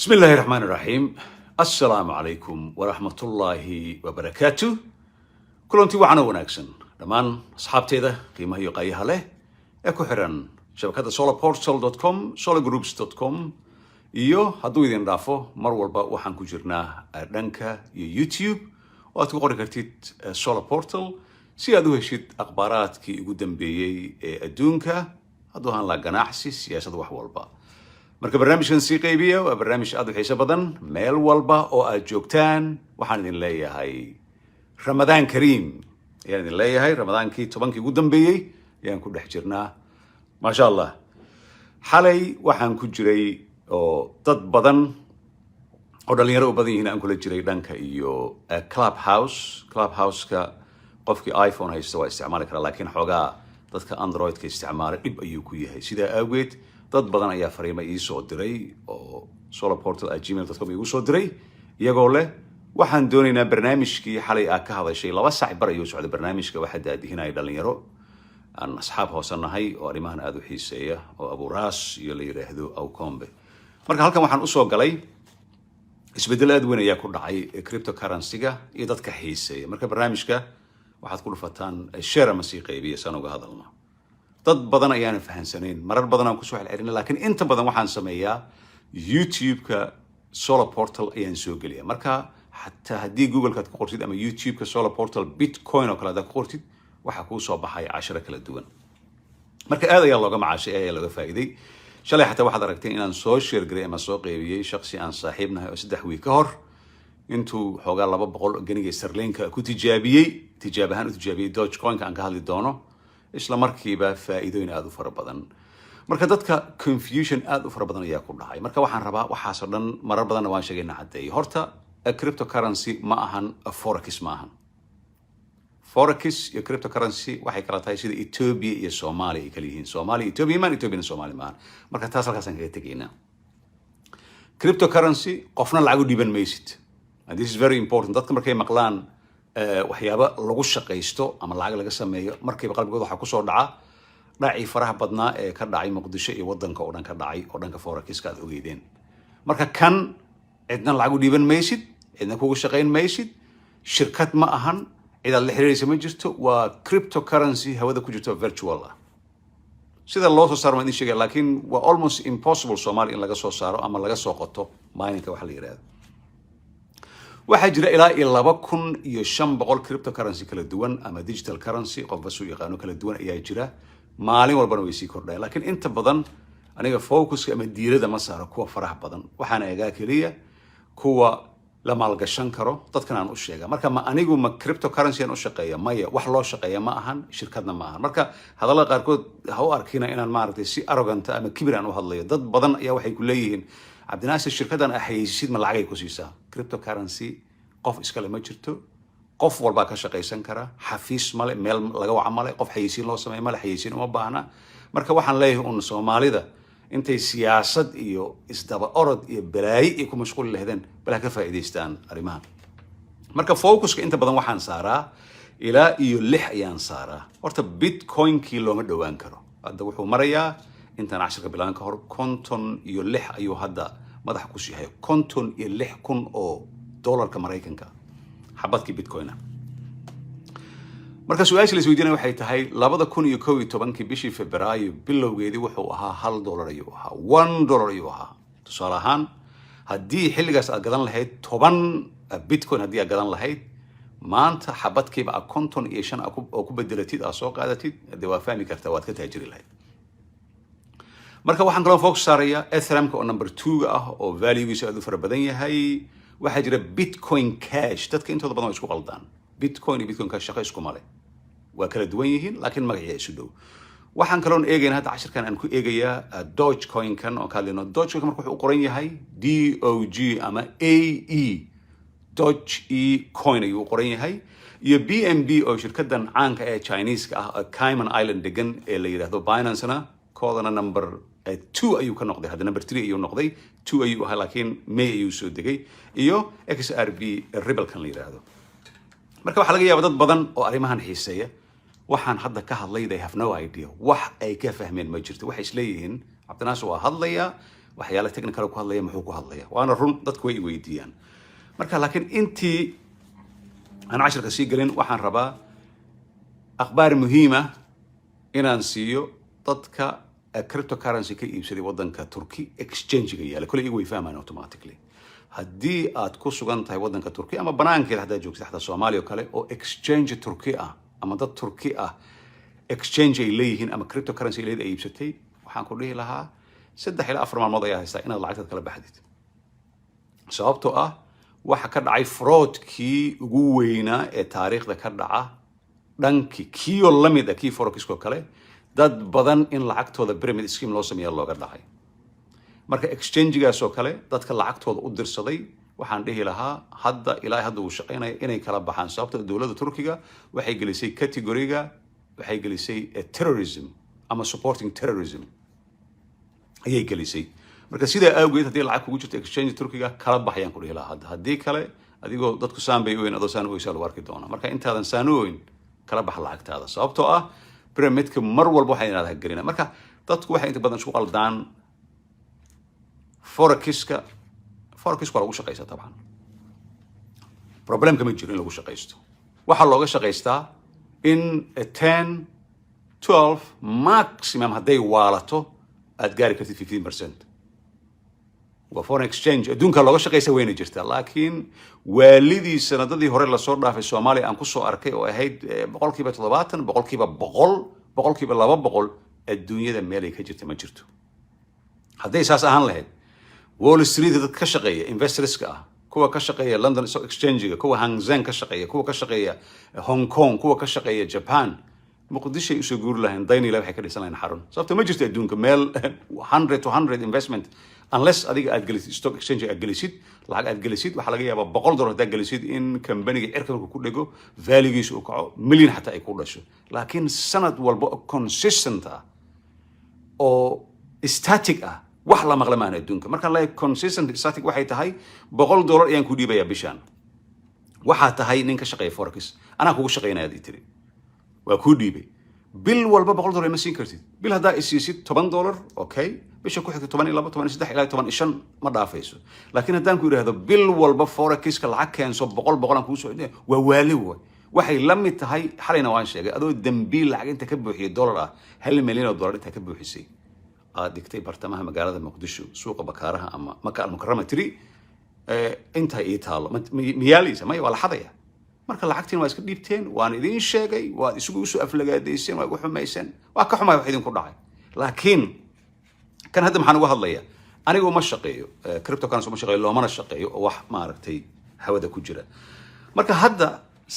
بسم الله الرحمن الرحيم السلام عليكم ورحمة الله وبركاته كلنتي وعنا وناكسن دمان أصحابتيدا قيمة يقايها له اكو حران شبكة solarportal.com solargroups.com iyo hadduu idin dhaafo mar walba waxaan ku jirnaa dhanka iyo YouTube oo aad ku qori kartid Solar Portal si aad u heshid akhbaaraadkii ugu dambeeyay ee adduunka hadduu aan la ganacsi siyaasad wax walba marka barnaamijkan sii qaybiyo waa barnaamij aad u xiiso badan meel walba oo aad joogtaan waxaan idin leeyahay Ramadaan Kariim ayaan idin leeyahay Ramadaankii 10kii ugu dambeeyay ayaan ku dhex jirnaa ma sha Allah xalay waxaan ku jiray oo dad badan oo dhalinyaro u badan yihiin aan kula jiray dhanka iyo Clubhouse-ka qofkii iPhone haysta waa isticmaali karaa laakiin xogaa dadka Android-ka isticmaala dib ayuu ku yahay sida awgeed dad badan ayaa fariimo ii soo diray oo solarportal@gmail.com igu soo diray iyagoo leh waxaan doonaynaa barnaamijkii xalay aad ka hadashay 2 saac bar ayuu socday barnaamijka waxa daadihinay dhalinyaro aan asxaab hoosanahay oo arrimahan aad u xiiseeya oo Abu Ras iyo la yiraahdo Awkombe marka halkan waxaan u soo galay isbedel aad weyn ayaa ku dhacay cryptocurrency-ga iyo dadka xiiseeya marka barnaamijka waxaad ku dhufataan share ama sii qaybiyo san uga hadalno dad badan ayaan fahansanayn marar badan aan ku soo xilcirinay laakiin inta badan waxaan sameeyaa YouTube-ka Solar Portal ayaan soo geliyaa marka hatta haddii Google-ka aad ku qortid ama YouTube-ka Solar Portal Bitcoin oo kale aad ku qortid waxa ku soo baxay 10 kala duwan marka aad ayaa looga macaashay ayaa laga faa'iiday shalay xataa waxaad aragtay inaan soo share garay ama soo qaybiyay shakhsi aan saaxiibnahay oo 3 wiil ka hor intuu xoogaa 200 ganiga sterling-ka ku tijaabahan u tijaabiyay Dogecoin-ka aan ka hadli doono isla markiiba faa'iidooyin aad u fara badan marka dadka confusion aad u fara badan ayaa ku dhacay marka waxaan rabaa waxaas oo dhan marar badan waan sheegaynaa cadeey horta cryptocurrency ma ahan forex ma ahan forex iyo cryptocurrency waxay kala tahay sida Ethiopia iyo Soomaaliya ay kala yihiin Soomaaliya Ethiopia ma Ethiopia Soomaaliya ma marka taas halkaas aan kaga tageynaa cryptocurrency qofna lacag u dhiban maysid and this is very important dadka markay maqlaan waxyaabo lagu shaqeysto ama lacag laga sameeyo markiiba qalbigooda waxa ku soo dhaca dhacii faraha badnaa ee ka dhacay Muqdisho iyo wadanka oo dhan ka dhacay oo dhanka forex-ka aad ogeydeen marka kan cidna lacag u dhiban maysid cidna kugu shaqeyn maysid shirkad ma ahan cid aad la xiriiraysa ma jirto waa cryptocurrency hawada ku jirto virtual ah sida loo soo saaro ma idin sheegay laakiin waa almost impossible Soomaaliya in laga soo saaro ama laga soo qoto mining-ka waxa la yiraahdo waxaa jira ilaa 2500 cryptocurrency kala duwan ama digital currency qofba soo yaqaano kala duwan ayaa jira maalin walbana way sii kordhayaan laakiin inta badan aniga focus ama diirada ma saaro kuwa faraha badan waxaan eegaa kaliya kuwa la maalgashan karo dadkan aan u sheega marka ma anigu ma cryptocurrency aan u shaqeeya maya wax loo shaqeeya ma ahan shirkadna ma ahan marka hadalada qaarkood ha u arkina inaan maaragtay si arrogant ama kibir aan u hadlayo dad badan ayaa waxay ku leeyihiin cabdinaasir shirkadan ahaysid ma lacag ay ku siisaa cryptocurrency qof iskale ma jirto qof walba ka shaqeysan kara xafiis male meel laga waca male qof xayisiin loo sameeyo male xayisiin uma baahna marka waxaan leeyahay un Soomaalida intay siyaasad iyo isdaba orod iyo balaayi ay ku mashquul lehdeen bal ka faa'iideystaan arrimaha marka focus-ka inta badan waxaan saaraa ilaa iyo 6 ayaan saaraa horta Bitcoin-kii looma dhawaan karo hadda wuxuu marayaa intaan 10 bilaan ka hor 56 ayuu hadda madax ku sii hayo 56,000 oo dollarka Mareykanka xabadkii Bitcoin-a marka su'aasha la isweydiinay waxay tahay 2011 bishii Febraayo bilowgeedii wuxuu ahaa $1 ayuu ahaa $1 ayuu ahaa tusaale ahaan haddii xilligaas aad gadan lahayd 10 Bitcoin haddii aad gadan lahayd maanta xabadkiiba 55 oo ku bedelatid aad soo qaadatid hadii waa fahmi kartaa waad ka taajiri lahayd marka waxaan kaloo focus saaraya Ethereum-ka oo number 2 ah oo value-giisu aad u fara badan yahay waxaa jira Bitcoin Cash dadka intooda badan way isku qaldaan Bitcoin iyo Bitcoin Cash shaqo isku male waa kala duwan yihiin laakiin magaciisa isu dhow waxaan kaloo eegaynaa hadda 10kan aan ku eegayaa Dogecoin-kan oo kaalino Dogecoin marka wuxuu u qoran yahay DOG ama AE Doge coin ayuu u qoran yahay iyo BNB oo shirkadan caanka ee Chinese-ka ah Cayman Island degan ee la yiraahdo Binance-na koodana number 2 ayuu ka noqday hadda number 3 ayuu noqday 2 ayuu ahaa laakiin May ayuu soo degay iyo XRP Ripple-kan la yiraahdo marka waxa laga yaabaa dad badan oo arrimahan xiiseeya waxaan hadda ka hadlay they have no idea wax ay ka fahmeen ma jirto waxay isleeyihiin cabdinaasir waa hadlaya waxyaala technical ku hadlaya muxuu ku hadlaya waana run dadku way weydiiyaan marka laakiin intii aan casharka sii galin waxaan rabaa akhbaar muhiima inaan siiyo dadka cryptocurrency ka iibsaday waddanka Turkey exchange-ga yaala kule iyagu way fahmaan automatically haddii aad ku sugan tahay waddanka Turkey ama banaankeeda haddaad joogto xataa Soomaaliya oo kale oo exchange Turkey ah ama dad Turkey ah exchange ay leeyihiin ama cryptocurrency ay leedahay iibsatay waxaan ku dhihi lahaa 3 ilaa 4 maalmood ayaa haystaa inaad lacagtaad kala baxdid sababtoo ah waxa ka dhacay fraudkii ugu weynaa ee taariikhda ka dhaca dhankii kiyo la mid ah kii forex-ko kale dad badan in lacagtooda pyramid scheme loo sameeyo looga dhacay marka exchange-gaas oo kale dadka lacagtooda u dirsaday waxaan dhihi lahaa hadda ilaa hadda uu shaqeynaya inay kala baxaan sababtoo dawladda Turkiga waxay gelisay category-ga waxay gelisay terrorism ama supporting terrorism ayay gelisay marka sida awgeed haddii lacag kugu jirto exchange Turkiga kala baxayaan ku dhihi lahaa hadda haddii kale adigoo dadku saanbay weyn adoo saan weysa lagu arki doona marka intaadan saanooyin kala bax lacagtaada sababtoo ah pyramidka mar walba waxay inaad gelina marka dadku waxay inta badan isku qaldaan forex-ka waa lagu shaqaysta taban problemka ma jiro in lagu shaqaysto waxa looga shaqaystaa in 10 12 maximum hadday waalato aad gaari kartid 15% waa foreign exchange adduunka looga shaqaysta wayna jirtaa laakiin waalidii sanadadii hore la soo dhaafay Soomaaliya aan ku soo arkay oo ahayd 70% 100% 200% adduunyada meel ay ka jirto ma jirto hadday saas ahaan lahayd Wall Street dad ka shaqeeya investorska ah kuwa ka shaqeeya London Stock Exchange kuwa Hang Seng ka shaqeeya kuwa ka shaqeeya Hong Kong kuwa ka shaqeeya Japan muqdisho isu guur lahayn dayniila waxay ka dhisan lahayn xarun sababtoo ma jirto adduunka meel 100 to 100 investment unless adiga aad gelisid stock exchange aad gelisid lacag aad gelisid waxa laga yaabaa $100 aad gelisid in company-ga cirka ku dhego value-giisu uu kaco million xataa ay ku dhasho laakiin sanad walba consistent ah oo static ah wax la maqlamaan adduunka marka la consistent static waxay tahay $100 ayaan ku dhiibayaa bishaan waxa tahay nin ka shaqeeya forex ana kugu shaqeynaa aad tiri waa ku dhiibay bil walba $100 ma siin kartid bil hadaa isiisid $10 okay bisha ku xigta 12 13 ilaa 15 ma dhaafayso laakiin hadaan ku yiraahdo bil walba forex-ka lacag keenso 100 aan ku soo celinayo waa waali waxay la mid tahay xalayna waan sheegay adoo dambiil lacag inta ka buuxiyo dollar ah $1 milyan inta ka buuxisay aad digtay bartamaha magaalada Muqdisho suuqa bakaaraha ama Maka al-Mukarrama tiri inta ay taalo miyaalisa ma wala xadaya marka lacagtiin waa iska dhiibteen waan idin sheegay waa isugu soo aflagaadaysan waa ugu xumaysan waa ka xumay wax idin ku dhacay laakiin kan hadda maxaan uga hadlayaa anigu ma shaqeeyo cryptocurrency ma shaqeeyo loomana shaqeeyo oo wax maaragtay hawada ku jira marka hadda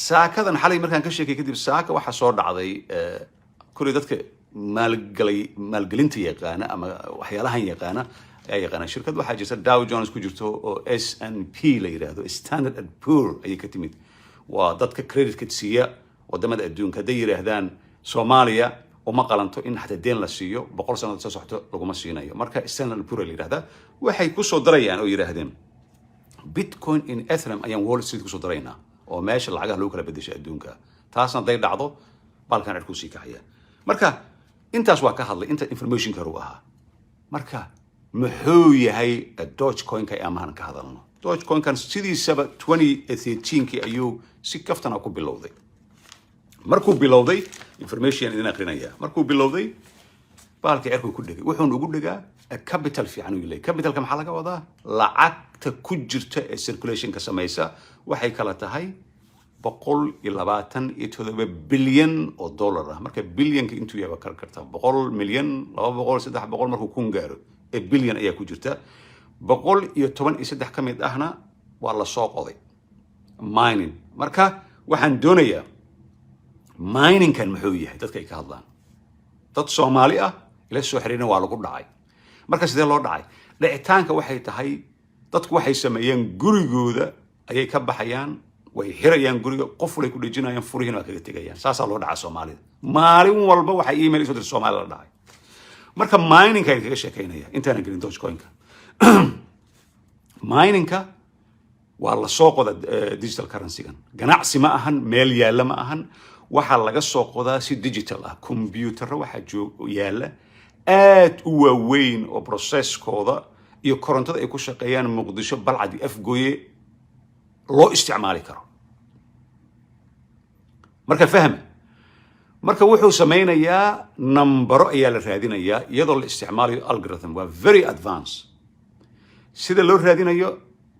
saakadan xalay markaan ka sheekay kadib saaka waxa soo dhacday kulli dadka maalgelinta yaqaana ama waxyaalahan yaqaana ay yaqaana shirkad waxaa jirta Dow Jones ku jirto oo S&P la yiraahdo Standard & Poor ay ka timid waa dadka credit siiya wadamada adduunka haday yiraahdaan Soomaaliya uma qalanto in xataa deen la siiyo 100 sano soo socdo laguma siinayo marka Standard & Poor la yiraahdaa waxay ku soo darayaan oo yiraahdeen Bitcoin in Ethereum ayaan Wall Street ku soo daraynaa oo meesha lacagaha lagu kala bedesho adduunka taasna day dhacdo balkan cirku sii kacaya marka intaas waa ka hadlay inta information ka ruu ahaa marka muxuu yahay Dogecoin-ka ay amahan ka hadalno Dogecoin-kan sidiisaba 2018 ayuu si kaftana ku bilowday markuu bilowday information idin aqrinaya markuu bilowday baalka cirku ku dhigay wuxuu ugu dhigaa capital fiican uu leeyahay capitalka maxaa laga wadaa lacagta ku jirta ee circulation-ka samaysa waxay kala tahay 127 bilyan oo dollar ah marka bilyanka intuu yahay kar karta 100 milyan 200 300 markuu kun gaaro ee bilyan ayaa ku jirta 113 ka mid ahna waa la soo qoday mining marka waxaan doonayaa mining-kan muxuu yahay dadka ay ka hadlaan dad Soomaali ah ila soo xiriirna waa lagu dhacay marka sidee loo dhacay dhicitaanka waxay tahay dadku waxay sameeyeen gurigooda ayay ka baxayaan way xirayaan guriga qof walay ku dhijinayaan furihiina kaga tagayaan saasa loo dhacay Soomaalida maalin walba waxa email soo dir Soomaaliya la dhacay marka mining-ka ay kaga sheekeynaya intaan gelin Dogecoin-ka mining-ka waa la soo qoda digital currency-gan ganacsi ma ahan meel yaala ma ahan waxa laga soo qodaa si digital ah computer waxa yaala aad u waaweyn oo process-kooda iyo korontada ay ku shaqeeyaan muqdisho balcadi afgooye loo isticmaali karo marka fahma marka wuxuu sameynayaa nambaro ayaa la raadinayaa iyadoo la isticmaalayo algorithm waa very advanced sida loo raadinayo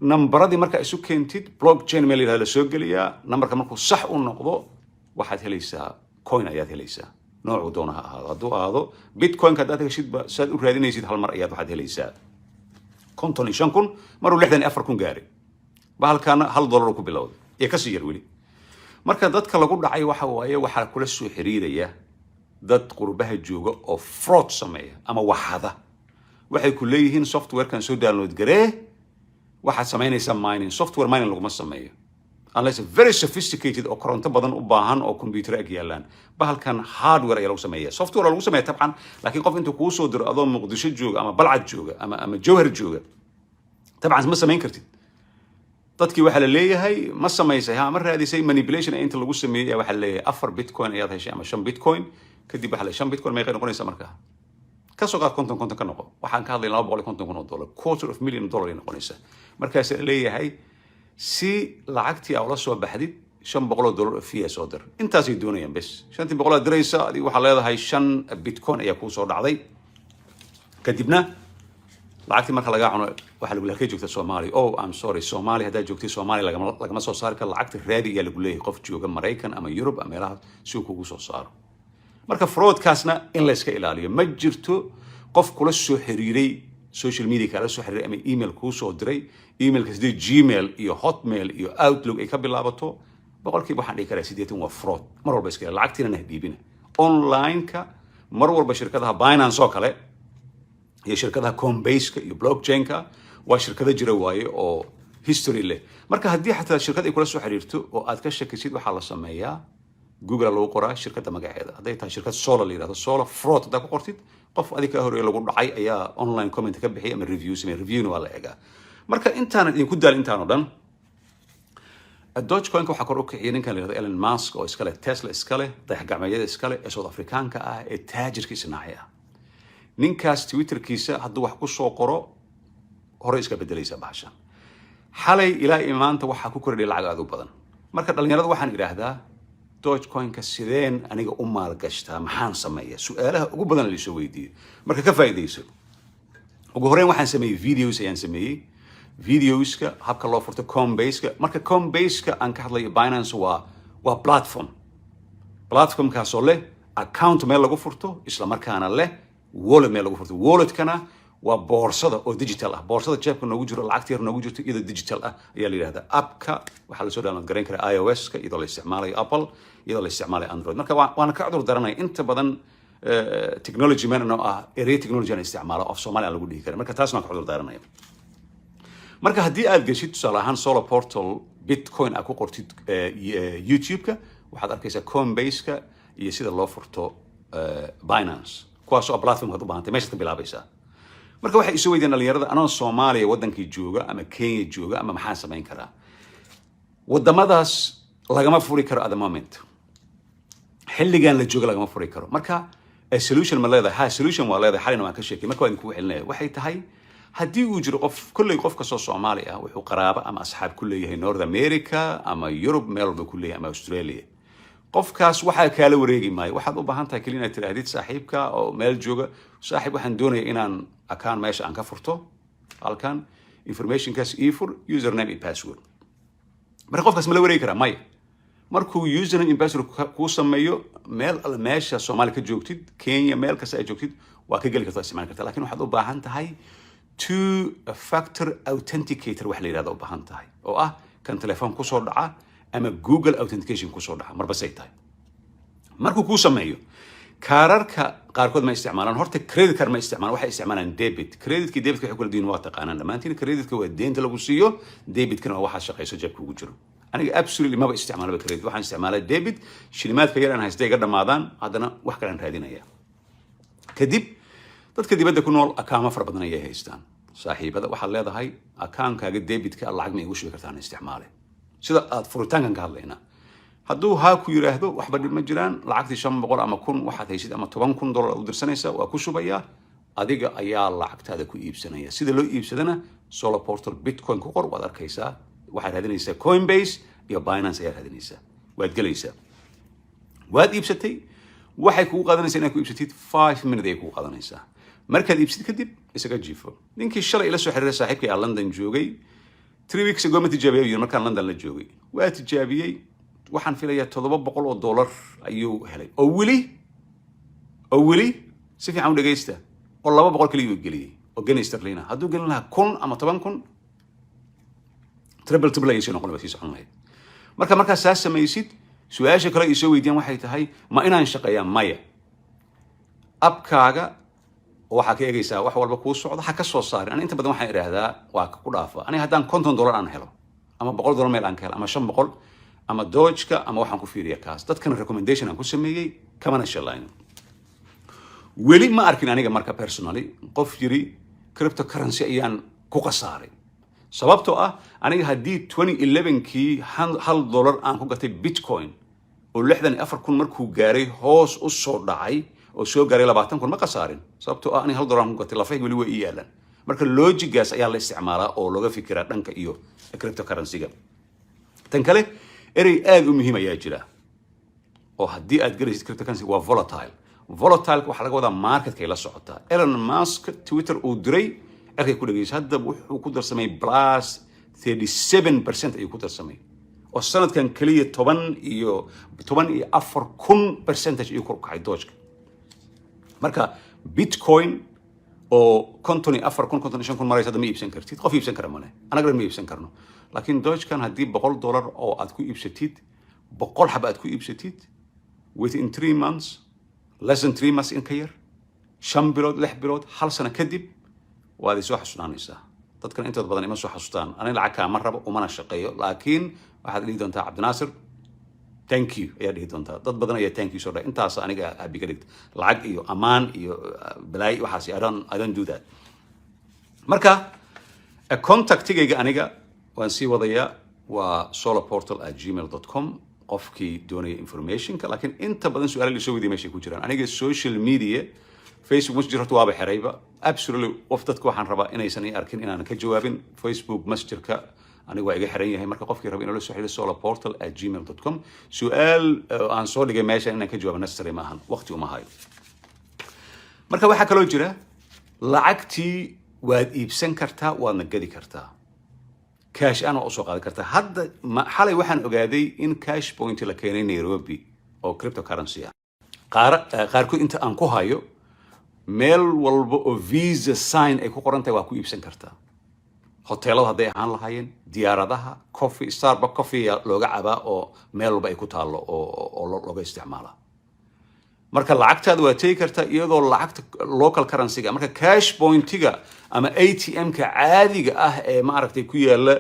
nambaradii marka isu keentid blockchain meel yidhahdo la soo geliyaa nambarka markuu sax u noqdo waxaad helaysaa coin ayaad helaysaa noocuu doona ha ahaado hadduu ahaado bitcoinka haddaad heshidba saad u raadinaysid hal mar ayaad waxaad helaysaa 55,000 maruu 64,000 gaaray bahalkaana $1 ku bilowday iyo kasii yar weli marka dadka lagu dhacay waxa waaye waxaa kula soo xiriiraya dad qurbaha jooga oo fraud sameeya ama waxada waxay ku leeyihiin softwarekan soo download garee waxaad samaynaysaa mining software mining laguma sameeyo unless very sophisticated oo koronto badan u baahan oo computer ag yaalaan bahalkan hardware ayaa lagu sameeyaa software lagu sameeyaa tabcan laakiin qof intuu kuu soo diro adoo muqdisho jooga ama balcad jooga ama jowhar jooga tabcan ma samayn kartid dadkii waxa la leeyahay ma samaysay ma raadisay manipulation inta lagu sameeyay waxa la leeyahay 4 bitcoin ayaad heshay ama 5 bitcoin kadib waxa la 5 bitcoin may noqonaysaa markaa ka soo qaad konton ka noqo waxaan ka hadlay $250,000 $250,000 noqonaysaa markaas la leeyahay si lacagtii aad la soo baxdid $500 fee soo dir intaas ay doonayaan bas $500 diraysa adiga waxa leedahay 5 bitcoin ayaa ku soo dhacday kadibna lacagtii marka laga cuno waxa lagu leeyahay joogta Soomaali I'm sorry Soomaali hadaa joogtay Soomaali lagama soo saari karo lacagta raadi ayaa lagu leeyahay qof jooga Mareykan ama Europe ama meelaha si uu kugu soo saaro marka fraudkaasna in la iska ilaaliyo ma jirto qof kula soo xiriiray social media kala soo xiriiray ama email kuu soo diray emailka sidii Gmail iyo Hotmail iyo Outlook ay ka bilaabato boqolkiiba waxaan dhihi karaa 80 waa fraud mar walba iska lacagtiina hadiibina online-ka mar walba shirkadaha Binance oo kale iyo shirkadaha Coinbase iyo blockchain-ka waa shirkado jira waaye oo history leh marka haddii xataa shirkad ay kula soo xiriirto oo aad ka shakisid waxa la sameeyaa Google lagu qoraa shirkadda magaceeda hadday tahay shirkad Solar la yiraahdo Solar fraud hadda ku qortid qof adiga hore lagu dhacay ayaa online comment ka bixiyay ama reviews waa la eegaa marka intaan idinku daal intaan oo dhan Dogecoin waxa kor u kiciyay ninkan la yiraahdo Elon Musk oo iska leh Tesla iska leh dayax-gacmeedyada iska leh ee South Africaanka ah ee taajirkiisa nacaya ninkaas Twitterkiisa hadduu wax ku soo qoro hore iska bedelaysa bahashan xalay ilaa imaanta waxa ku kordhay lacag aad u badan marka dhalinyarada waxaan idhaahdaa Dogecoin-ka sideen aniga u maalgashtaa maxaan sameeyaa su'aalaha ugu badan la soo weydiiyay marka ka faa'iideyso ugu horreyn waxaan sameeyay videoska habka loo furto Coinbase-ka marka Coinbase-ka aan ka hadlayo Binance waa platformkaas oo leh account meel lagu furto isla markaana leh wallet meel lagu furto wallet-kana waa boorsada oo digital ah boorsada jeebka noogu jiro lacagta yar noogu jirto iyadoo digital ah ayaa la yiraahdaa appka waxa la soo download gareyn karaa iOS-ka iyadoo la isticmaalayo Apple iyadoo la isticmaalayo Android marka waan ka cudur daranay inta badan technology man oo ah area technology aan isticmaalo of Soomaaliya lagu dhihi karo marka taasna ka cudur daranay marka haddii aad gashid tusaale ahaan Solar Portal Bitcoin aad ku qortid YouTube-ka waxaad arkaysaa Coinbase-ka iyo sida loo furto Binance kuwaas oo platform u baahantay meesha ka bilaabaysaa marka waxay isu weydiin dhalinyarada anoo Soomaaliya wadankii jooga ama Kenya jooga ama maxaan samayn karaa wadamadaas lagama furi karo at the moment xilligan la jooga lagama furi karo marka solution ma leedahay solution waa leedahay xalina waan ka sheekay marka waan ku xilnaa waxay tahay haddii uu jiro qof kastoo Soomaali ah wuxuu qaraabo ama asxaab ku leeyahay North America ama Europe meel walba ku leeyahay ama Australia qofkaas waxa kala wareegi maayo waxaad u baahan tahay kaliya inaad tirahdid saaxiibka oo meel jooga saaxiib waxaan doonayaa inaan account meesha aan ka furto halkan informationkaas fur username and password marka qofkaas ma la wareegi karaa maya markuu username and password ku sameeyo meel meesha Soomaali ka joogtid Kenya meel kasta ay joogtid waa ka gali kartaa isticmaal kartaa laakiin waxaad u baahan tahay two factor authenticator wax la yiraahdo u baahan tahay oo ah kan telefoon ku soo dhaca ama Google authentication ku soo dhaca marba say tahay markuu ku sameeyo kaararka qaarkood ma isticmaalaan horta credit card ma isticmaalaan waxay isticmaalaan debit credit-ki waxay kula diin waa taqaanaan dhamaantiin credit-ka waa deynta lagu siiyo debit-kana waa waxa shaqeyso jeebka ugu jiro aniga absolutely ma isticmaalo credit waxaan isticmaalaa debit shilimaadka yar aan haystay iga dhamaadaan haddana wax kale aan raadinaya kadib dadka dibadda ku nool akaamo fara badan ayay haystaan saaxiibada waxaad leedahay akaankaaga debitka lacag ma igu shubi kartaan isticmaale sida aad furitaankan ka hadlaynaa hadduu haa ku yiraahdo waxba dhib ma jiraan lacagtii 500 ama 1000 waxaad haysid ama $10,000 u dirsanaysaa waa ku shubayaa adiga ayaa lacagtaada ku iibsanaya sida loo iibsadana solar portal bitcoin ku qor waad arkaysaa waxaad raadinaysaa Coinbase iyo Binance ayaa raadinaysaa waad gelaysaa waad iibsatay waxay kugu qaadanaysaa inaad ku iibsatid 5 minutes ay kugu qaadanaysaa markaad iibsid kadib isaga jiifo ninkii shalay ila soo xiriiray saaxiibkay aan London joogay 3 weeks ago ma tijaabiyay markaan London la joogay waa tijaabiyay waxaan filayaa $700 ayuu helay oo weli si fiican u dhageysta oo 200 kaliya uu geliyay oo Guinea sterling hadduu gelin lahaa 1,000 ama 10,000 triple ay soo noqon lahayd socon lahayd markaa saas samaysid su'aasha kale ay soo weydiiyaan waxay tahay ma inaan shaqeeyaa maya abkaaga waxa ka eegaysaa wax walba kuu socdo ha ka soo saarin ana inta badan waxaan iraahdaa waa ku dhaafa ani haddaan $50 aan helo ama $100 meel aan ka helo ama 500 ama Doge-ka ama waxaan ku fiiriyaa kaas dadkana recommendation aan ku sameeyay kamana shalayno weli ma arkin aniga marka personally qof yiri cryptocurrency ayaan ku qasaaray sababtoo ah aniga haddii 2011kii $1 aan ku gatay bitcoin oo 64,000 markuu gaaray hoos u soo dhacay oo soo gaaray 20,000 ma qasaarin sababtoo ah aniga $1 aan ku gatay lafay weli way ii yaalaan marka logigaas ayaa la isticmaalaa oo looga fikiraa dhanka iyo cryptocurrency-ga tan kale erey aad u muhiim ayaa jira oo haddii aad galaysid cryptocurrency waa volatile waxa laga wadaa marketka ay la socotaa Elon Musk Twitter uu diray erkay ku dhageysay hadda wuxuu ku darsamay plus 37% ayuu ku darsamay oo sanadkan kaliya 14% ayuu kor u kacay Doge marka bitcoin oo 54,000 maraysa hadda ma iibsan kartid qof iibsan kara male anaga ma iibsan karno laakiin Doge-kan haddii $100 oo aad ku iibsatid 100 xaba aad ku iibsatid within 3 months less than 3 months in ka yar 5 bilood 6 bilood hal sano kadib waad soo xasuusanaysaa dadkan intooda badan ima soo xasuustaan aniga lacag kaama rabo umana shaqeeyo laakiin waxaad dhihi doontaa Cabdinaasir thank you ayaa dhihi doontaa dad badan ayaa thank you soo dhahay intaas aniga habiga dhigta lacag iyo amaan iyo balaay waxaas I don't do that marka contactigayga aniga waan sii wadayaa waa solarportal@gmail.com qofkii doonaya informationka laakiin inta badan su'aalo la soo weydiiyay meesha ku jiraan aniga social media Facebook Messenger horta waaba xirayba absolutely qof dadku waxaan rabaa inaysan ii arkin inaan ka jawaabin Facebook Messenger-ka aniga waa iga xiran yahay marka qofkii raba inuu la soo xiriiro solarportal@gmail.com su'aal aan soo dhigay meesha inaan ka jawaabo necessary ma ahan waqti uma hayo marka waxaa kaloo jira lacagtii waad iibsan kartaa waadna gadi kartaa cash ana u soo qaadan kartaa hadda xalay waxaan ogaaday in cash point la keenay Nairobi oo cryptocurrency ah qaarkood inta aan ku hayo meel walba oo visa sign ay ku qoran tahay waa ku iibsan kartaa hoteelada hadday ahaan lahaayeen diyaaradaha coffee Starbucks coffee looga cabaa oo meel walba ay ku taalo oo looga isticmaala marka lacagtaada waa tagi kartaa iyadoo lacagta local currency-ga marka cash point-iga ama ATM-ka caadiga ah ee ma aragtay ku yaala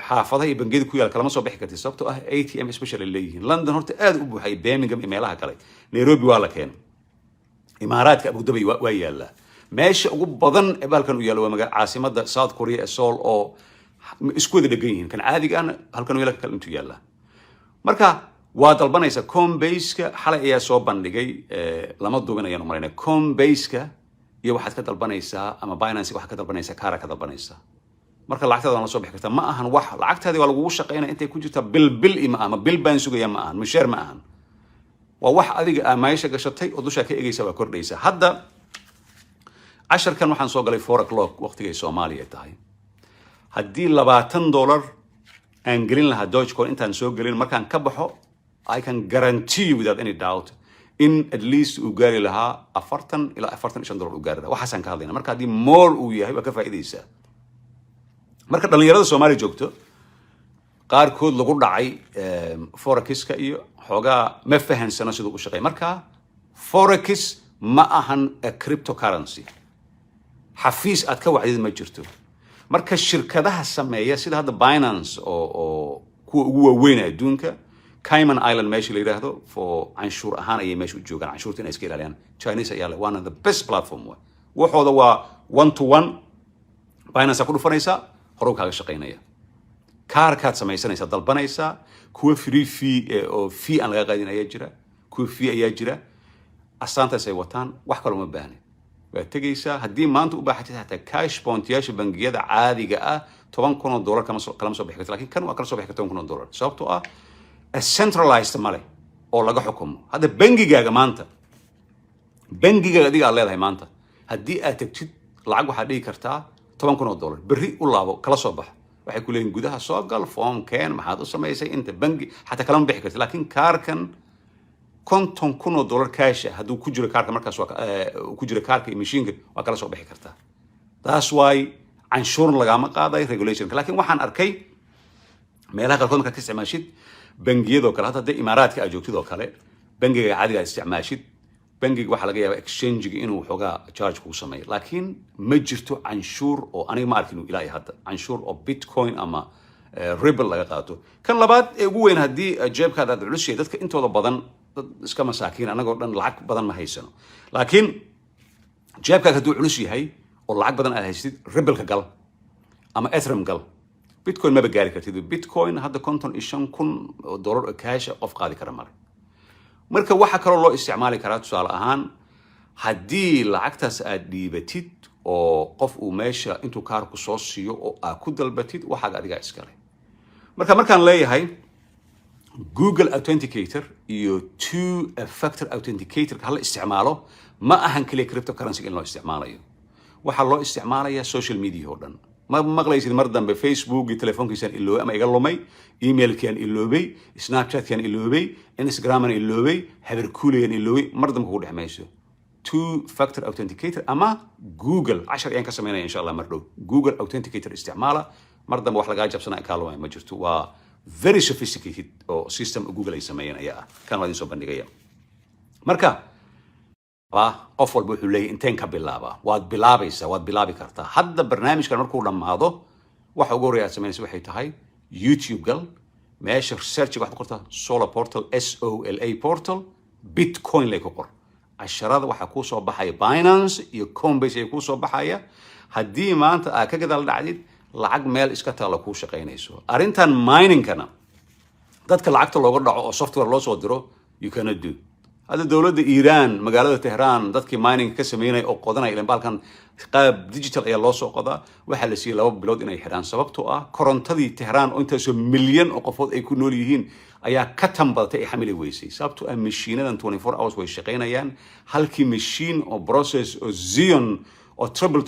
xaafadaha iyo bangiyada ku yaala kalama soo bixi kartid sababtoo ah ATM especially leeyihiin London horta aad u buuxay Birmingham iyo meelaha kale Nairobi waa la keenay Imaaraadka Abu Dhabi waa yaala meesha ugu badan ee balkan u yaalo waa magaalada caasimada South Korea ee Seoul oo isku wada dhagan yihiin kan caadiga ah halkan weelka kale intuu yaala marka waa dalbanaysa Coinbase-ka xalay ayaa soo bandhigay lama duubinayaan u maleynaa Coinbase-ka iyo waxaad ka dalbanaysaa ama Binance waxaad ka dalbanaysaa kaara ka dalbanaysaa marka lacagtaada la soo bixi kartaa ma ahan wax lacagtaada waa lagu shaqeynaa intay ku jirtaa bil ima ama bil baan sugaya ma ahan mushaar ma ahan waa wax adiga meesha gashatay oo dusha ka eegaysa waa kordhaysa hadda casharkan waxaan soo galay 4 o'clock waqtigay Soomaaliya tahay haddii $20 aan gelin lahaa Dogecoin intaan soo gelin markaan ka baxo I can guarantee you without any doubt in at least uu gaari lahaa $40 ilaa $45 uu gaari lahaa waxaasaan ka hadlayna marka haddii more uu yahay waa ka faa'iidaysaa marka dhalinyarada Soomaaliya joogto qaarkood lagu dhacay forex-ka iyo xoogaa ma fahansano siduu u shaqeeyo marka forex ma ahan cryptocurrency xafiis aad ka wacdid ma jirto marka shirkadaha sameeya sida hadda Binance oo kuwa ugu waaweyn adduunka Cayman Island meesha la yiraahdo for canshuur ahaan ayay meesha u joogaan canshuurta inay iska ilaaliyaan Chinese ayaa leh one of the best platform waxooda waa 1 to 1 Binance ku dhufanaysa hore kaaga shaqeynaya kaarkaad samaysanaysa dalbanaysa kuwa free fee oo fee aan laga qaadin ayaa jira kuwa fee ayaa jira asaantaas ay wataan wax kale uma baahna waa tegaysaa haddii maanta u baaxatid xataa cash pointyaasha bangiyada caadiga ah $10,000 kalama soo bixi karta laakiin kan waa kala soo bixi karta $10,000 sababtoo ah centralized male oo laga xukumo hadda bangigaaga maanta bangigaaga adiga aad leedahay maanta haddii aad tagtid lacag waxaad dhigi kartaa $10,000 berri u laabo kala soo bax waxay ku leeyihin gudaha soo gal foomkeen maxaad u samaysay inta bangi xataa kalama bixi kartid laakiin kaarkan $50,000 cash ah hadduu ku jiro kaarka markaas ku jiro kaarka iyo mashiinka waa kala soo bixi kartaa taas waay canshuurna lagama qaaday regulationka laakiin waxaan arkay meelaha qaarkood markaad ka isticmaashid bangiyadoo kale hadda haddii imaaraadka aad joogtid oo kale bangiga caadiga aad isticmaashid bangiga waxaa laga yaabaa exchange-ga inuu xoogaa charge kugu sameeyo laakiin ma jirto canshuur oo aniga ma arkin ilaa hadda canshuur oo bitcoin ama ribble laga qaato kan labaad ee ugu weyn haddii jeebkaada aad culus yahay dadka intooda badan dad iska masaakiin anagoo dhan lacag badan ma haysano laakiin jeebkaaga hadduu culus yahay oo lacag badan aad haysatid ribbleka gal ama ethereum gal bitcoin maba gaari kartid bitcoin hadda $55,000 oo cash qof qaadi kara male marka waxa kaloo loo isticmaali karaa tusaale ahaan haddii lacagtaas aad dhiibatid oo qof uu meesha intuu kaarku soo siiyo oo aad ku dalbatid waxaaga adigaa iskale markaan leeyahay Google Authenticator iyo two-factor authenticator hala isticmaalo ma ahan kaliya cryptocurrency in loo isticmaalayo waxaa loo isticmaalayaa social media oo dhan ma maqlaysid mar dambe Facebook iyo telefoonkiisaan iloobay ama iga lumay emailkiaan iloobay Snapchatkiaan iloobay Instagramaan iloobay habarkuulayaan iloobay mar dambe kugu dhex mayso two-factor authenticator ama Google 10 ayaan ka sameynaya insha Allah mar dhow Google Authenticator isticmaala mar dambe wax lagaa jabsanaa ka lumay ma jirto waa very sophisticated oo system Google ay sameeyeen ayaa kan waa idin soo bandhigaya marka qof walba wuxuu leeyahay inteen ka bilaaba waad bilaabi kartaa hadda barnaamijkan markuu dhamaado waxa ugu horeeya aad samaynaysa waxay tahay YouTube gal meesha research waxaad qortaa Solar Portal SOLA Portal Bitcoin lay ku qor casharada waxa ku soo baxaya Binance iyo Coinbase ay ku soo baxaya haddii maanta aad ka gadaal dhacdid lacag meel iska taala ku shaqeynayso arintan miningkana dadka lacagta looga dhaco oo software loo soo diro you cannot do هذا دولة إيران مقالة طهران ضدك مايننج كسمينا أو قضنا إلى بالكان قاب ديجيتال أي الله سوق قضاء وحل سي لو بلود إنه يحران سببته كورنتدي طهران أنت سو مليون أقفود يكونوا ليهين أيا كتم بلتي حمل ويسي سببته مشينة 24 hours ويشقينا يان هل كي مشين أو بروسيس أو زيون أو تربل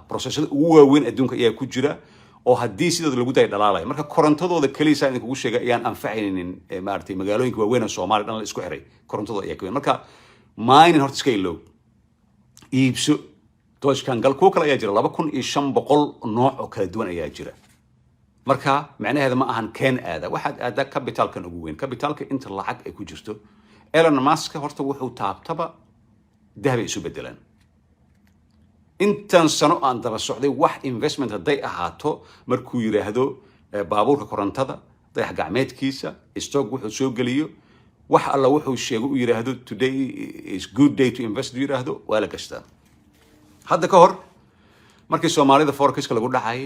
بروسيس هو وين أدونك إياه كجرا oo haddii sidoo lagu day dhalaalay marka korontadooda kaliya in kugu sheegay ayaan anfacaynin maartay magaalooyinka waaweyn ee Soomaaliya dhan la isku xiray korontadooda ayaa keen marka mining horta iska ilow iibso doojkan gal ku kala ayaa jira 2500 nooc oo kala duwan ayaa jira marka macnaheedu ma ahan keen aada waxaad aada capitalkan ugu weyn capitalka inta lacag ay ku jirto Elon Musk horta wuxuu taabtaba dahab isu bedelan intan sano aan daba socday wax investment haday ahaato markuu yiraahdo baabuurka korontada dayax gacmeedkiisa stock wuxuu soo galiyo wax alla wuxuu sheego u yiraahdo today is good day to invest yiraahdo wala kasta hadda ka hor markii Soomaalida forecast lagu dhacay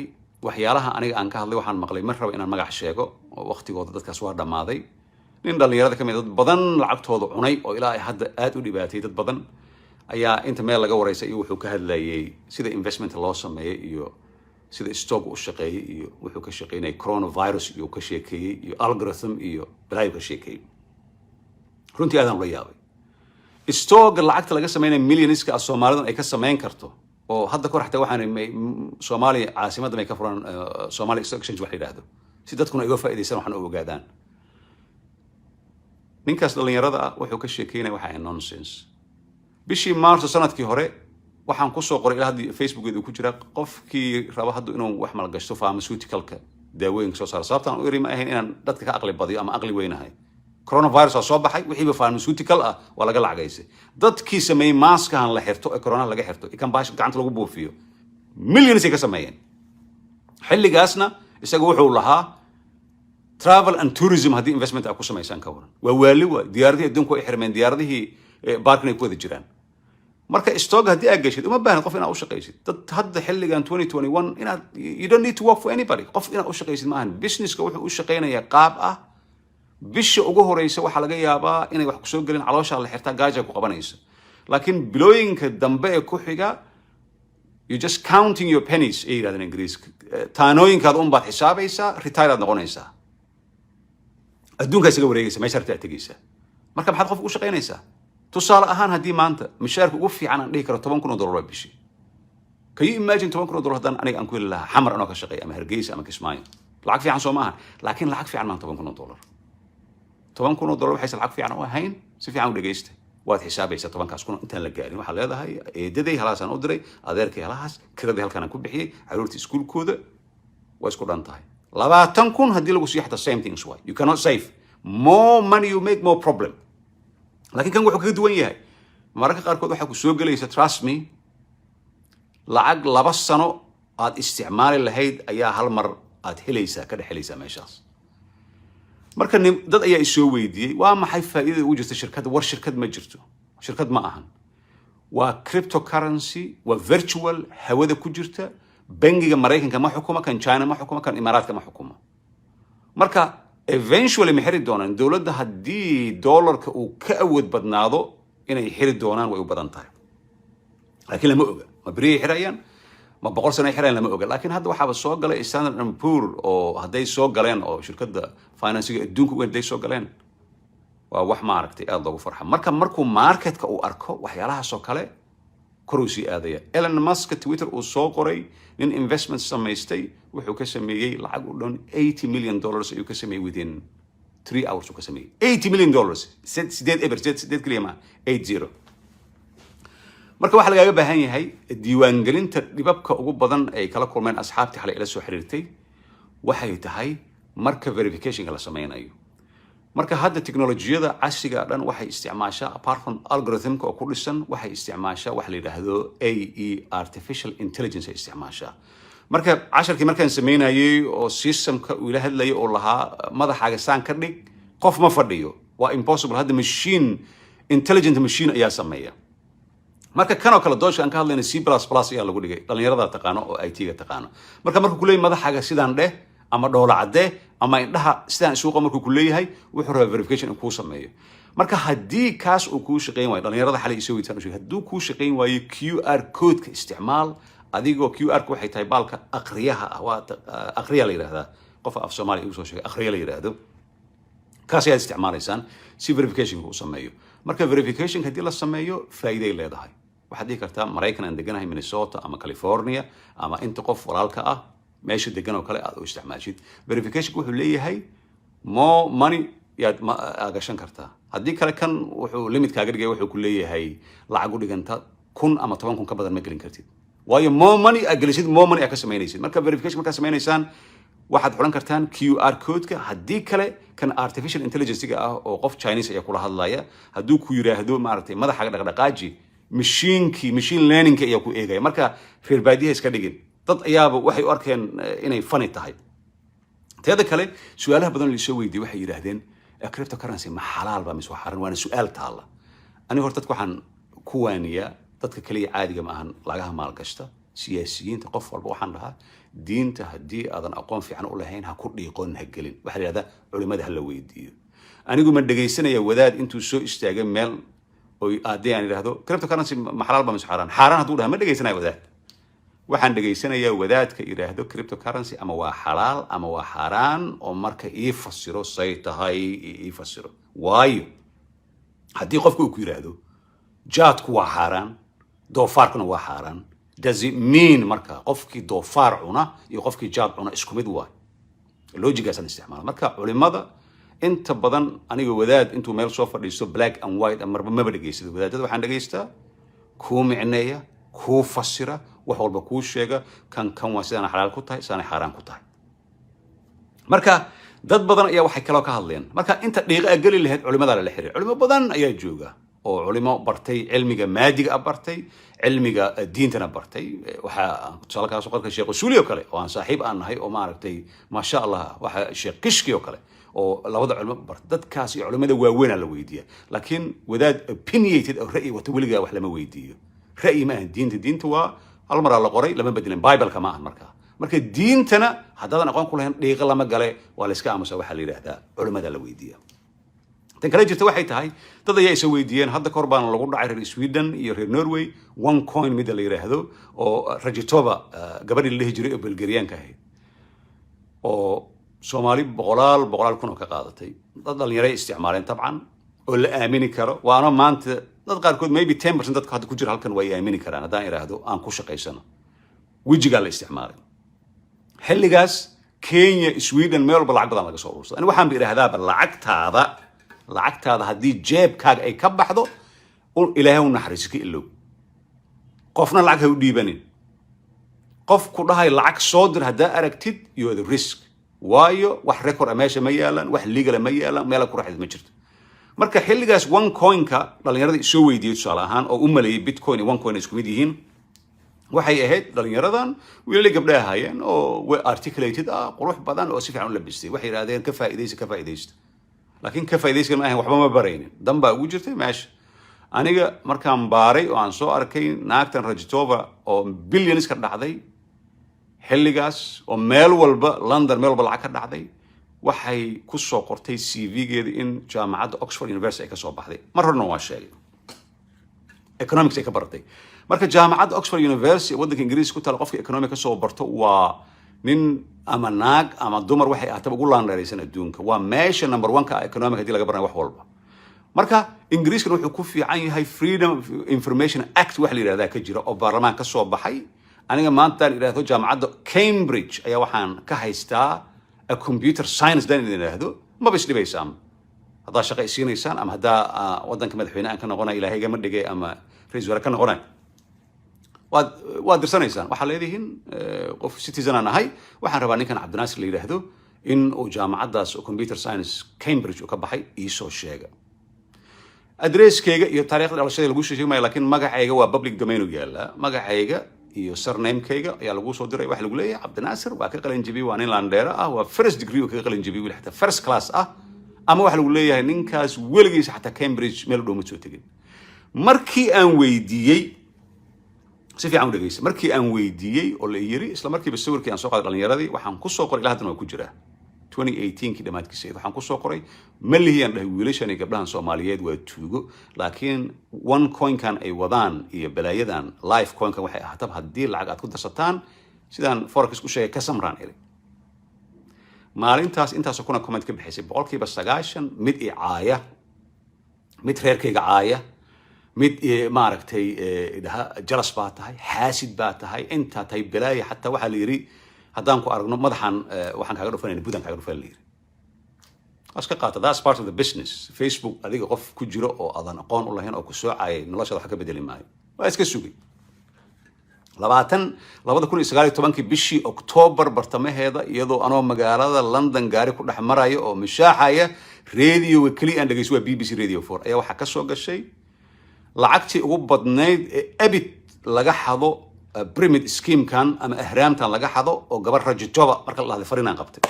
waxyaalaha aniga aan ka hadlay waxaan maqlay mar raba inaan magac sheego waqtigooda dadkaas waa dhamaaday nin dhalinyarada kamid dad badan lacagtooda cunay oo ilaa ay hadda aad u dhibaatay dad badan ayaa inta meel laga wareysay iyo wuxuu ka hadlayay sida investment loo sameeyo iyo sida stock u shaqeeyo iyo wuxuu ka shaqeynay coronavirus iyo ka sheekeeyay iyo algorithm iyo balaayo ka sheekeeyay runtii aad aan la yaabay stock lacagta laga sameeyay millionska Soomaalidan ay ka sameyn karto oo hadda kor xataa waxaan Soomaaliya caasimadda ay ka furan Somali Stock Exchange wax yiraahdo si dadkuna iga faa'iideysan waxaan u ogaadaan ninkaas dhalinyarada wuxuu ka sheekeynay waxa ay nonsense bishii Maarso sanadkii hore waxaan ku soo qoray ilaa hadda Facebook-eedu ku jira qofkii raba hadda inuu wax mal gashto pharmaceutical-ka daawooyinka soo saar sababtaan u iri ma ahayn inaan dadka ka aqli badiyo ama aqli weynahay coronavirus soo baxay wixii pharmaceutical ah waa laga lacagaysay dadkii sameeyay maskahan la xirto ee corona laga xirto ikan baash gacanta lagu buufiyo millions ay ka sameeyeen xilligaasna isagu wuxuu lahaa travel and tourism hadii investment ay ku sameeysan ka waran waa waali waa diyaaradii adduunka ay xirmeen diyaaradihii baarkana ku wada jiraan marka stock hadii aad gashid uma baahan qof inaad u shaqeysid dad hadda xilligan 2021 inaad you don't need to work for anybody qof inaad u shaqeysid maahan businesska wuxuu u shaqeynayaa qaab ah bisha ugu horeysa waxa laga yaabaa inay wax ku soo galin caloosha la xirtaa gaaja ku qabanayso لكن بلوينك الدنباء كحجة you just counting your pennies إيه هذا الإنجليز تانوين كذا بعد حسابه يسا retire نقولنا يسا الدون كيس جوري يسا ما يصير تعتقيسا مركب حد خوف وشقينا يسا تصال أهان هدي ما أنت مشارك وفي عن ليك رتبان كنا ضرورة بشي كي imagine تبان كنا ضرورة دان أنا أنقول لها حمر أنا كشقي أما هرجيس أما كسماين العقد في عن سومها لكن العقد في عن ما تبان كنا دولار تبان كنا ضرورة بحيث العقد في عن هين سفي عن ودقيسته waad xisaabaysaa tobankaas kun intaan la gaarin waxaa leedahay eedaday halaasaan u diray adeerkay halaas kiradii halkaan ku bixiyay caruurtii iskuulkooda waa isku dhan tahay 20 kun haddii lagu sii xataa same things way you cannot save more money you make more problem laakiin kan wuxuu kaga duwan yahay mararka qaarkood waxaa ku soo gelaysa trust me lacag 2 sano aad isticmaali lahayd ayaa hal mar aad helaysaa ka dhaxelaysaa meeshaas marka dad ayaa isoo weydiiyay waa maxay faa'iidada ugu jirta shirkadda war shirkad ma jirto shirkad ma ahan waa cryptocurrency waa virtual hawada ku jirta bangiga Mareykanka ma xukuma kan China ma xukuma kan Imaaraadka ma xukuma marka eventually ma xiri doonaan dawladda haddii dollarka uu ka awood badnaado inay xiri doonaan way u badan tahay laakiin lama oga ma bari xirayaan ما بقول سنة حرين لما أقول لكن هذا واحد سوق قال Standard & Poor أو هذي سوق قالين أو شركة فاينانسية الدنيا وين دي سوق قالين وواحد ماركتي الله وفرحة مركو ماركت كأو أركو وحيالها سوق قال كروسي آذية إيلون ماسك تويتر وسوق قري لين investment سميستي وحو كسميه لعقولون $80 million يو كسميه within 3 hours وكسميه $80 million سديد إبر سديد كلمة 80 marka waxa laga baahan yahay diiwaangelinta dhibabka ugu badan ay kala kulmeen asxaabtii xalay ila soo xiriirtay waxay tahay marka verification la sameynayo marka hadda teknolojiyada casriga dhan waxay isticmaashaa apart from algorithm-ka oo ku dhisan waxay isticmaashaa wax la yiraahdo AI artificial intelligence ay isticmaashaa marka casharkii markaan sameynayay oo system-ka uu ila hadlayay oo lahaa madaxaaga saan ka dhig qof ma fadhiyo waa impossible hadda machine intelligent machine ayaa sameeya marka kan oo kala doosha aan ka hadlayna C++ ayaa lagu dhigay dhalinyarada taqaano oo IT-ga taqaano marka ku leeyahay madaxaaga sidaan dheh ama dhoola cadde ama indhaha sidaan suuqa markuu ku leeyahay wuxuu rabaa verification in ku sameeyo marka haddii kaas uu ku shaqeyn waayo dhalinyarada xalay isoo weytaan u sheegay hadduu ku shaqeyn waayo QR code-ka isticmaal adigoo QR waxay tahay baalka aqriyaha ah waa aqriya la yiraahdaa qof af Soomaali uu soo sheegay aqriya la yiraahdo kaas ayaa isticmaalaysaan si verification ku sameeyo marka verification haddii la sameeyo faa'iido ay leedahay waxaad dhihi kartaa Mareykan aan deganahay Minnesota ama California ama inta qof walaalka ah meesha degan oo kale aad u isticmaashid verification wuxuu leeyahay more money yaad gashan kartaa haddii kale kan wuxuu limit kaaga dhigay wuxuu ku leeyahay lacag u dhiganta 1000 ama 10,000 ka badan ma gelin kartid waayo more money aad gelisid more money aad ka samaynaysid marka verification marka sameynaysaan waxaad xulan kartaan QR code-ka haddii kale kan artificial intelligence-ga ah oo qof Chinese ayaa kula hadlaya hadduu ku yiraahdo maaragtay madaxaaga dhaqdhaqaaji machine learning-ka ayaa ku eegaya marka reer baadiyaha iska dhigin dad ayaaba waxay u arkeen inay funny tahay teeda kale su'aalaha badan la soo weydiiyay waxay yiraahdeen cryptocurrency ma xalaal ba mise waa xaraan waana su'aal taala aniga horta dadku waxaan ku waaniyaa dadka kaliya caadiga ma ahan lagaha maalgashta siyaasiyiinta qof walba waxaan dhahaa diinta haddii aadan aqoon fiican u lahayn ha ku dhiiqoon ha gelin waxa la yiraahdaa culimada ha la weydiiyo anigu ma dhageysanaya wadaad intuu soo istaagay meel oo aadeen aan yiraahdo cryptocurrency ma xalaal ba mise xaraan xaraan hadduu dhaha ma dhageysanaya wadaad waxaan dhageysanayaa wadaadka yiraahdo cryptocurrency ama waa xalaal ama waa xaraan oo marka ii fasiro say tahay ii fasiro waayo haddii qofku uu ku yiraahdo jaadku waa xaraan doofaarkuna waa xaraan does it mean marka qofkii doofaar cuna iyo qofkii jaad cuna isku mid waa logic-gaasaan isticmaala marka culimada inta badan aniga wadaad intuu meel soo fadhiisto black and white marba maba dhageysado wadaadada waxaan dhageystaa kuu micneeya kuu fasira wax walba kuu sheega kan waa sidaan xalaal ku tahay sidaan xaraan ku tahay marka dad badan ayaa waxay kala ka hadleen marka inta dhiiqa gali lahayd culimada la xiriir culimo badan ayaa jooga oo culimo bartay cilmiga maadiga bartay cilmiga diintana bartay waxa tusaale soo qorka Sheekh Usuuli oo kale oo aan saaxiib aan nahay oo maaragtay ma sha Allah waxa Sheekh Kishki oo kale oo labada culimo bartay dadkaas iyo culimada waaweyn la weydiiyo laakiin wadaad opinionated oo ra'yi wata weliga wax lama weydiiyo ra'yi ma diinta waa hal mar la qoray lama bedelin bible kama ahan marka diintana haddaadan aqoon ku lahayn dhiiqa lama gale waa la iska aamusaa waxa la yiraahdaa culimada la weydiiyo tan kale jirta waxay tahay dad ayaa isa weydiiyeen hadda kahor baana lagu dhacay reer Sweden iyo reer Norway one coin mid la yiraahdo oo Rajitova gabadhii la dhihi jiray oo Bulgarianka ahayd oo Soomaali boqolaal kun oo ka qaadatay dad dhalinyaro isticmaaleen tabcan oo la aamini karo waana maanta dad qaarkood maybe 10% dadka hadda ku jira halkan way aamini karaan haddaan iraahdo aan ku shaqaysano wejiga la isticmaalay xilligaas Kenya Sweden meel walba lacag badan laga soo urursaday waxaan bi iraahdaa lacagtaada haddii jeebkaaga ay ka baxdo ilaahay u naxariiska ilow qofna lacag ha u dhiibanin qof ku dhahay lacag soo dir haddaa aragtid you are the risk waayo wax record meesha ma yaalan wax legal ma yaalan meel ku raxid ma jirto marka xilligaas one coin-ka dhalinyarada soo weydiiyay tusaale ahaan oo u maleeyay bitcoin iyo one coin isku mid yihiin waxay ahayd dhalinyaradan wiilal gabdha ahaayeen oo articulated qurux badan oo si fiican u labistay waxay yiraahdeen ka faa'iideysta laakiin ka faa'iideyska ma ahayn waxba ma baraynin dan baa ugu jirtay meesha aniga markaan baaray oo aan soo arkay naagtan Rajitova oo billions ka dhacday xilligaas oo meel walba London meel walba lacag ka dhacday waxay ku soo qortay CV-geeda in jaamacadda Oxford University ay ka soo baxday mar horena waa sheegay economics ay ka baratay marka jaamacadda Oxford University waddanka Ingiriiska ku taal qofka economics ka soo barto waa nin ama naag ama dumar waxay ahaataba ugu laandheeraysan adduunka waa meesha number 1 ka economic hadii laga baranayo wax walba marka Ingiriiskana wuxuu ku fiican yahay Freedom of Information Act wax la yiraahdaa ka jira oo baarlamaan ka soo baxay aniga maanta iraahdo jaamacadda Cambridge ayaa waxaan ka haystaa a computer science dan iraahdo ma bis dhibaysaan hadaa shaqo isiinaysaan ama hadaa waddanka madaxweyne aan ka noqonay ilaahay gama dhigay ama ra'iisul wasaare ka noqonay waad dirsanaysaan waxaa leedihiin qof citizen aan ahay waxaan rabaa ninkan Cabdinaasir la yiraahdo in uu jaamacaddaas oo computer science Cambridge uu ka baxay ii soo sheega addresskayga iyo taariikhda dhalashada lagu sheegay laakiin magacayga waa public domain u yaala magacayga iyo surname-kayga ayaa lagu soo diray waxa lagu leeyahay Cabdinaasir waa ka qalin jabi waa nin landheera ah waa first degree oo ka qalin jabi wili xataa first class ah ama waxa lagu leeyahay ninkaas weligiis xataa Cambridge meel dhow ma soo tegin markii aan weydiiyay si fiican u dhageysa markii aan weydiiyay oo la yiri isla markiiba sawirkii aan soo qaaday dhalinyaradii waxaan ku soo qoray ilaa hadda waa ku jira 2018 dhamaadkiisa waxaan ku soo qoray malihiyaan dhahay wiilashan iyo gabdhahan Soomaaliyeed waa tuugo laakiin one coin kan ay wadaan iyo balaayadan live coin kan waxay ahaataba haddii lacag aad ku darsataan sidaan forex ku sheegay ka samraan iri maalintaas intaas kuna comment ka bixisay 90% mid i caaya mid reerkayga caaya mid maaragtay jalas baa tahay xaasid baa tahay inta tahay balaaya xataa waxa la yiri haddaan ku aragno madaxan waxaan kaaga dhufanayna budan kaaga dhufan la yiri aska qaata that's part of the business Facebook adiga qof ku jiro oo adan aqoon u lahayn oo ku soo caayay noloshada wax ka bedeli maayo waa iska sugay 2019 bishii October bartamaheeda iyadoo anoo magaalada London gaari ku dhex marayo oo mishaaxaya radio kali aan dhageyso waa BBC Radio 4 ayaa waxa ka soo gashay lacagtii ugu badnayd ee abid laga xado pyramid scheme kan ama ahraamtan laga xado oo gabar Rajitova marka la hadlay fariinaan qabtay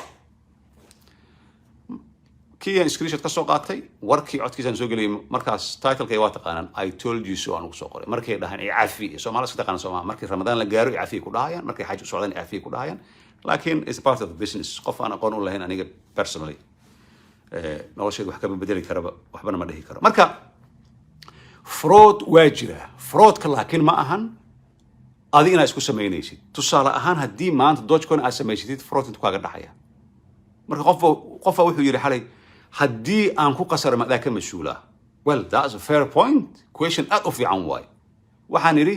kii screenshot ka soo qaatay warkii codkiisaan soo galay markaas title-ka waa taqaanaan I told you so aan ugu soo qoray markay dhahan caafi Soomaaliya taqaan Soomaaliya markii Ramadaan la gaaro caafi ku dhahayaan markii xaj u socdaan caafi ku dhahayaan laakiin it's part of the business qof aan aqoon u lahayn aniga personally noloshayda wax ka bedeli karo waxbana ma dhihi karo marka fraud waa jira fraudka laakiin ma ahan adigina isku sameynaysid tusaale ahaan haddii maanta Dogecoin aad sameysatid fraud intuu kaaga dhacaya marka qofa wuxuu yiri xalay haddii aan ku qasaro ma ka mas'uula well that's a fair point question aad u fiican waay waxaan yiri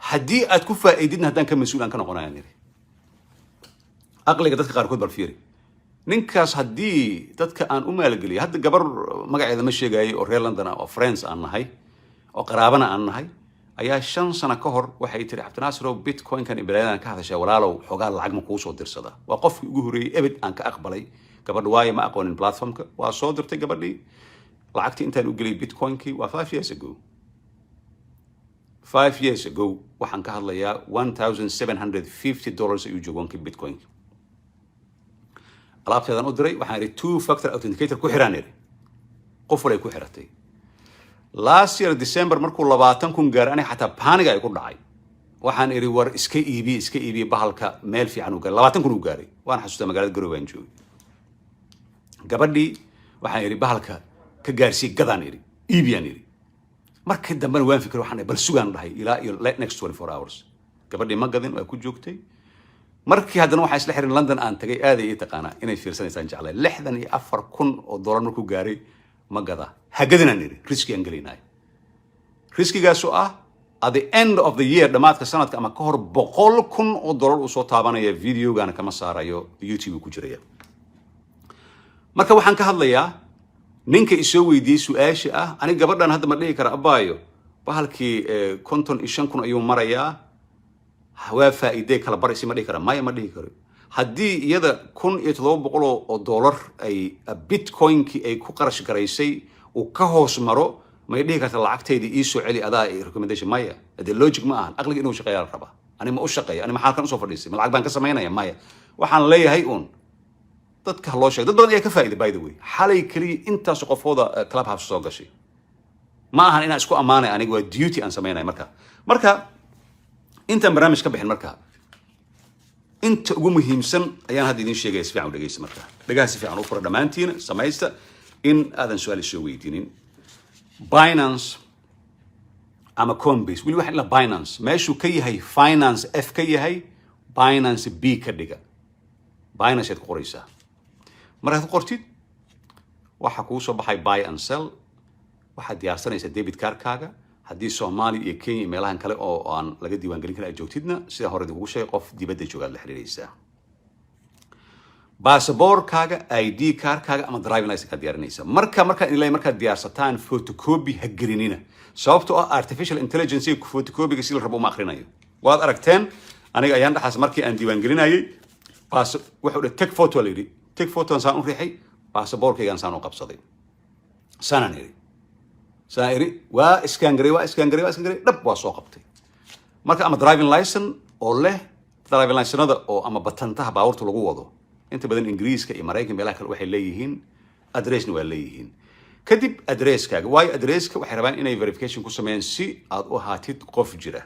haddii aad ku faa'iidin haddaan ka mas'uulan ka noqonayaan yiri aqliga dadka qaarkood bal fiiri ninkaas haddii dadka aan u maalgeliyay hadda gabar magaceeda ma sheegayay oo reer London oo friends aan nahay oo qaraabana aan nahay ayaa 5 sano ka hor waxay tiri Cabdinaasir oo Bitcoin kan ibraadan ka hadashay walaalow xogaa lacag ma kuu soo dirsada waa qofkii ugu horeeyay ebed aan ka aqbalay gabadh waay ma aqoonin platformka waa soo dirtay gabadhii lacagtii intaan u galay Bitcoin-kii waa 5 years ago 5 years ago waxaan ka hadlayaa $1,750 ayuu joogonkii Bitcoin alaabteedan u diray waxaan iri two factor authenticator ku xiraan iri qof walay ku xiratay last year December markuu 20,000 gaar ani xataa panic ay ku dhacay waxaan iri war iska iibi bahalka meel fiican u gaar 20,000 u gaaray waan xasuustaa magaalada Garowe aan joogay gabadhii waxaan iri bahalka ka gaarsiiyey gadaan idhi iibiyaan idhi markii dambena waan fikray waxaan bal sugaan dhahay ilaa iyo next 24 hours gabadhii ma gadin waa ku joogtay markii haddana waxaa isla xirin London aan tagay aaday ii taqaanaa inay fiirsanaysaan jeclay $64,000 markuu gaaray ma gadaa hagadinaan idhi riski aan gelinay riskigaasoo ah at the end of the year dhamaadka sanadka ama ka hor $100,000 uu soo taabanaya videogana kama saarayo YouTube ku jiraya marka waxaan ka hadlayaa ninka isoo weydiiyey su'aasha ah aniga gabadhan hadda ma dhihi kara abaayo bahalkii 55,000 ayuu marayaa waa faa'iido kala baraysi ma dhihi kara ma dhihi karo haddii iyada $1,700 ay bitcoin-ki ay ku qarash garaysay uu ka hoos maro ma dhihi karta lacagteedii ii soo celi adaa recommendation maya the logic ma ahan aqliga inuu shaqeeyo raba ani ma u shaqeeyo ani maxaa kan soo fadhiisay ma lacag baan ka sameynaya maya waxaan leeyahay dadka loo sheegay dad badan ayaa ka faa'iiday by the way xalay kaliya intaas qofooda clubhouse soo gashay ma ahan inaan isku amaanay aniga waa duty aan sameynay marka intaan barnaamij ka bixin marka inta ugu muhiimsan ayaan hadda idin sheegay si fiican u dhageysta marka dhagaha si fiican u fura dhammaantiin samaysta in aadan su'aal soo weydiinin Binance ama Coinbase wili waxa la Binance meeshuu ka yahay finance F ka yahay Binance B ka dhiga Binance aad ku qoraysaa markaad qortid waxa kuu soo baxay buy and sell waxaad diyaarsanaysaa debit card-kaaga haddii Soomaaliya iyo Kenya meelahan kale oo aan laga diiwaan gelin karin ay joogtidna sida hore ugu sheegay qof dibadda jooga la xiriiraysaa baasaboorkaaga ID card-kaaga ama driving license ka diyaarinaysaa markaad diyaarsataan photocopy ha gelinina sababtoo ah artificial intelligence ku photocopy-ga si la rabo ma akhrinayo waad aragteen aniga ayaan dhaxas markii aan diiwaan gelinayay wuxuu take photo la yidhi take photo saan u riixay baasaboorkaygaan saan u qabsaday saanaan iri waa iskaan garay dhab waa soo qabtay marka ama driving license oo leh driving license-nada oo ama batantaha baabuurta lagu wado inta badan Ingiriiska iyo Mareykanka meelaha kale waxay leeyihiin addressna waa leeyihiin kadib addresskaaga waayo addresska waxay rabaan inay verification ku sameeyaan si aad u ahaatid qof jira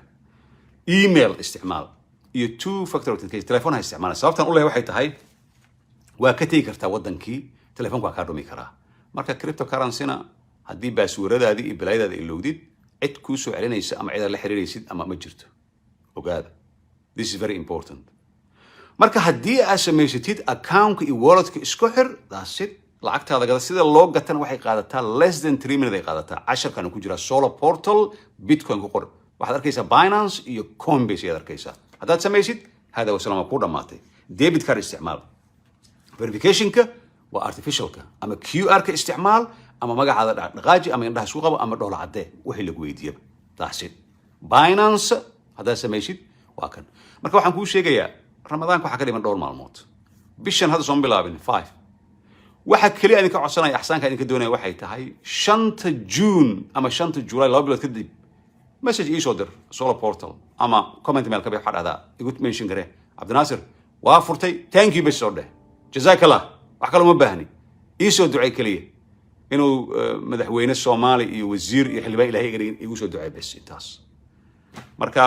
email isticmaal iyo two factor authentication telefoonka isticmaal sababtan u leeyahay waxay tahay waa ka tagi kartaa wadankii telefoonka waa ka dhumi karaa marka cryptocurrency-na haddii baasweeradaadii iyo bilaayadaada ay lowdid cid kuu soo celinaysa ama cid la xiriiraysid ama ma jirto ogaada this is very important marka haddii aad samaysatid account-ka iyo wallet-ka isku xir that's it lacagtaada gada sida loo gatana waxay qaadataa less than 3 minutes ay qaadataa casharkan ku jira solar portal bitcoin ku qor waxaad arkaysaa Binance iyo Coinbase ayaad arkaysaa haddaad samaysid hada wasalaam ku dhamaatay debit card isticmaal verification-ka waa artificial-ka ama QR-ka isticmaal ama magacaada dhaqaaji ama indhaha isku qabo ama dhoola cadde wixii lagu weydiiyaba that's it Binance haddaad samaysid waa kan marka waxaan kuu sheegayaa ramadaanka waxaa ka dhiman dhowr maalmood bishan hadda soo bilaabin 5 waxa kaliya idinka codsanaya axsaanka idinka doonaya waxay tahay 5 June ama 5 July 2 bilood kadib message ii soo dir solar portal ama comment mail ka bixi waxaad ahdaa igu mention garee Cabdinaasir waa furtay thank you bes soo dheh jazakallah wax kale uma baahni ii soo ducay kaliya inuu madaxweyne Soomaali iyo wasiir iyo xildhibaan Ilaahay igu soo ducay bes intaas marka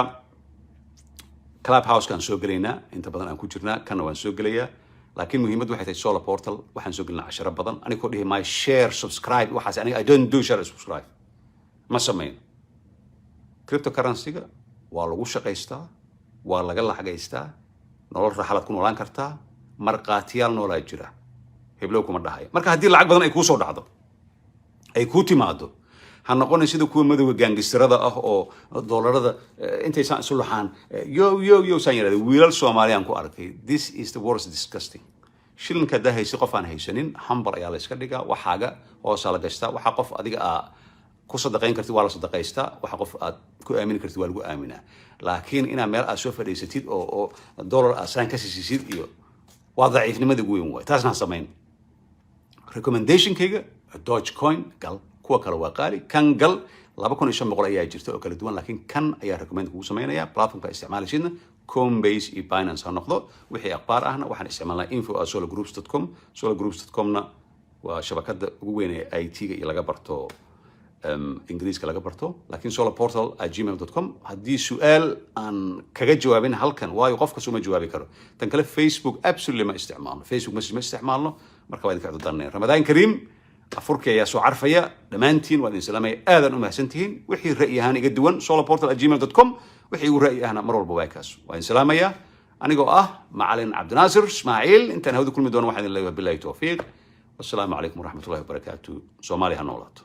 clubhouse kan soo galeynaa inta badan aan ku jirnaa kana waan soo gelayaa laakiin muhiimaddu waxay tahay solar portal waxaan soo gelinaa 10 badan aniga dhihi my share subscribe waxaas aniga I don't do share subscribe ma sameyn cryptocurrency-ga waa lagu shaqaystaa waa laga lacagaystaa nolol raaxalad ku noolaan kartaa marqaatiyaal noolaa jira heblow kuma dhahay marka haddii lacag badan ay kuu soo dhacdo ay kuu timaado ha noqonin sida kuwa madowga gaangistirada ah oo doolarada intay saan isu laxaan yo saan yiraahdo wiilal Soomaaliyan ku arkay this is the worst disgusting shilinka dahaysi qof aan haysanin humble ayaa la iska dhigaa waxaaga hoos la gastaa waxa qof adiga ku sadaqayn kartid waa la sadaqaystaa waxa qof aad ku aamini kartid waa lagu aaminaa laakiin ina meel aad soo fadhiisatid oo dollar asaan ka siisid iyo waa daciifnimada ugu weyn way taasna sameyn recommendation-kayga Dogecoin gal kuwa kale waa qaali kan gal 2,500 ayaa jirta oo kala duwan laakiin kan ayaa recommend kugu sameynaya platformka isticmaalashidna Coinbase iyo Binance ha noqdo wixii akhbaar ahna waxaan isticmaalnaa info@solargroups.com solargroups.com-na waa shabakada ugu weyn ee IT-ga iyo laga barto ingiriiska laga barto laakiin solarportal@gmail.com haddii su'aal aan kaga jawaabin halkan waayo qof kasta uma jawaabi karo tan kale Facebook absolutely ma isticmaalno Facebook ma isticmaalno marka waa idinka cudurdaarnay Ramadaan Kariim afurkii ayaa soo carfaya dhammaantiin waa idin salaamaya aadan u mahadsantihiin wixii ra'yi ahaan iga duwan solarportal@gmail.com wixii igu ra'yi ahna mar walba waa kaas waa idin salaamaya anigoo ah macalin cabdinaasir ismaaciil intaan hawada kulmi doono waxaan idin leeyahay billahi tawfiiq wassalaamu calaykum waraxmatullahi wabarakaatu soomaaliya ha noolaato